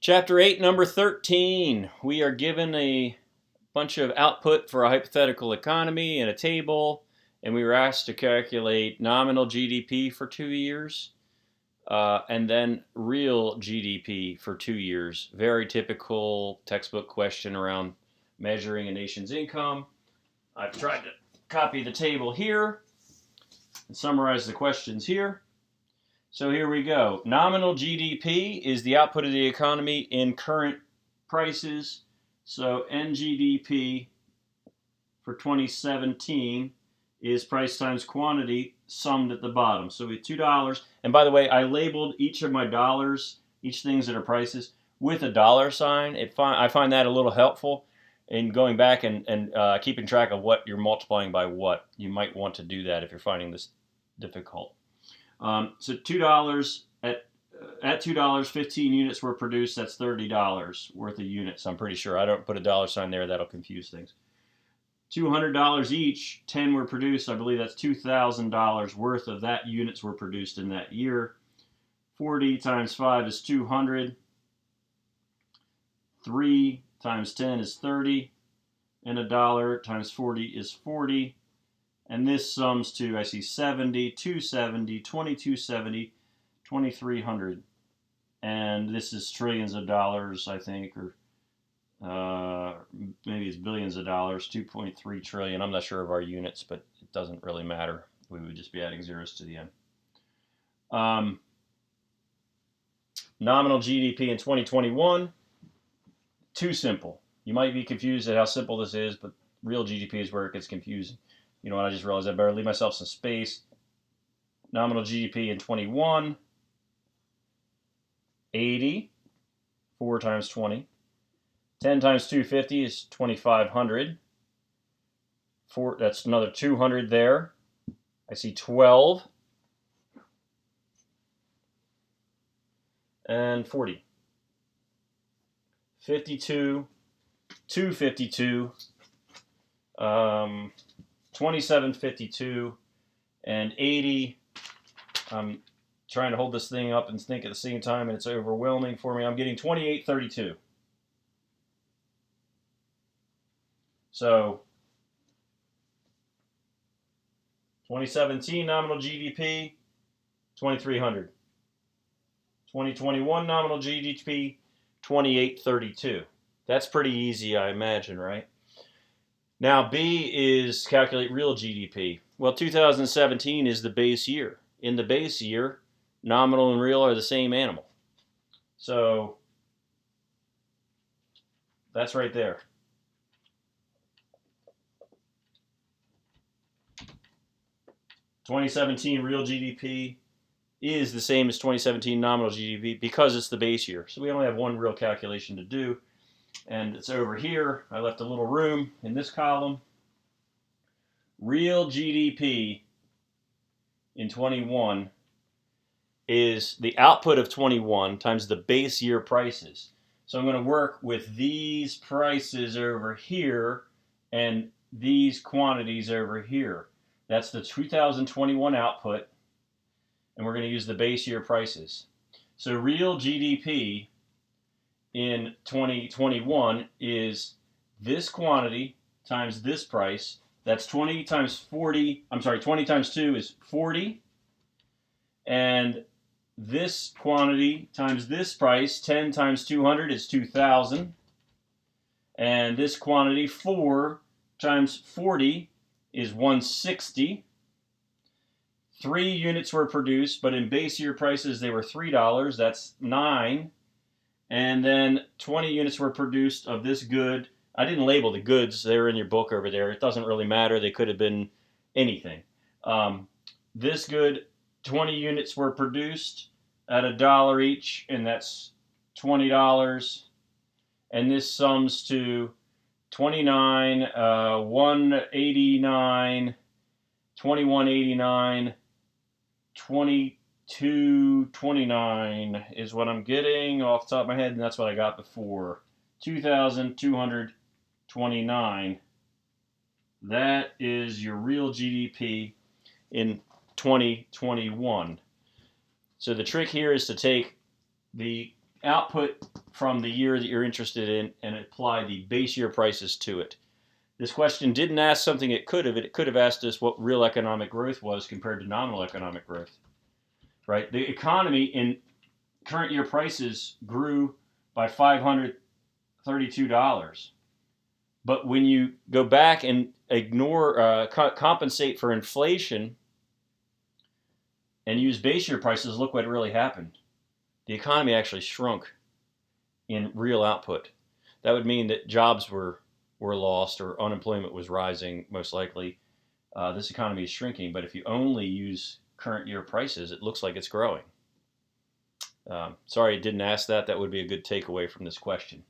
Chapter 8, number 13. We are given a bunch of output for a hypothetical economy and a table, and we were asked to calculate nominal GDP for 2 years and then real GDP for 2 years. Very typical textbook question around measuring a nation's income. I've tried to copy the table here and summarize the questions here. So here we go. Nominal GDP is the output of the economy in current prices. So NGDP for 2017 is price times quantity summed at the bottom. So we have $2. And by the way, I labeled each of my dollars, each things that are prices, with a dollar sign. I find that a little helpful in going back and keeping track of what you're multiplying by what. You might want to do that if you're finding this difficult. So $2 at $2, 15 units were produced. That's $30 worth of units. I'm pretty sure. I don't put a dollar sign there. That'll confuse things. $200 each. 10 were produced. I believe that's $2,000 worth of that units were produced in that year. 40 times 5 is 200. 3 times 10 is 30. And a dollar times 40 is 40. And this sums to, I see 70, 270, 2270, 2300. And this is trillions of dollars, I think, or maybe it's billions of dollars, 2.3 trillion. I'm not sure of our units, but it doesn't really matter. We would just be adding zeros to the end. Nominal GDP in 2021, too simple. You might be confused at how simple this is, but real GDP is where it gets confusing. You know what, I just realized I better leave myself some space. Nominal GDP in 21, 80, 4 times 20. 10 times 250 is 2,500. That's another 200 there. I see 12. And 40. 52, 252. 2752 and 80. I'm trying to hold this thing up and think at the same time, and it's overwhelming for me. I'm getting 2832. So 2017 nominal GDP, 2,300. 2021 nominal GDP, 2832. That's pretty easy, I imagine, right? Now, B is calculate real GDP. Well, 2017 is the base year. In the base year, nominal and real are the same animal. So that's right there. (2017) real GDP is the same as 2017 nominal GDP because it's the base year. So we only have one real calculation to do. And it's over here. I left a little room in this column. Real GDP in 21 is the output of 21 times the base year prices. So I'm going to work with these prices over here and these quantities over here. That's the 2021 output, and we're going to use the base year prices. So real GDP in 2021 is this quantity times this price. That's 20 times 40. I'm sorry, 20 times 2 is 40. And this quantity times this price, 10 times 200 is 2,000. And this quantity, 4 times 40 is 160. 3 units were produced, but in base year prices they were $3. That's 9. And then 20 units were produced of this good. I didn't label the goods. They're in your book over there. It doesn't really matter. They could have been anything. This good, 20 units were produced at $1 each, and that's $20. And this sums to 29, 189, 2189, 2229 is what I'm getting off the top of my head, and that's what I got before. 2,229. That is your real GDP in 2021. So the trick here is to take the output from the year that you're interested in and apply the base year prices to it. This question didn't ask something it could have. It could have asked us what real economic growth was compared to nominal economic growth, right? The economy in current year prices grew by $532. But when you go back and ignore, compensate for inflation and use base year prices, look what really happened. The economy actually shrunk in real output. That would mean that jobs were lost or unemployment was rising, most likely. This economy is shrinking, but if you only use current year prices, it looks like it's growing. Sorry, I didn't ask that. That would be a good takeaway from this question.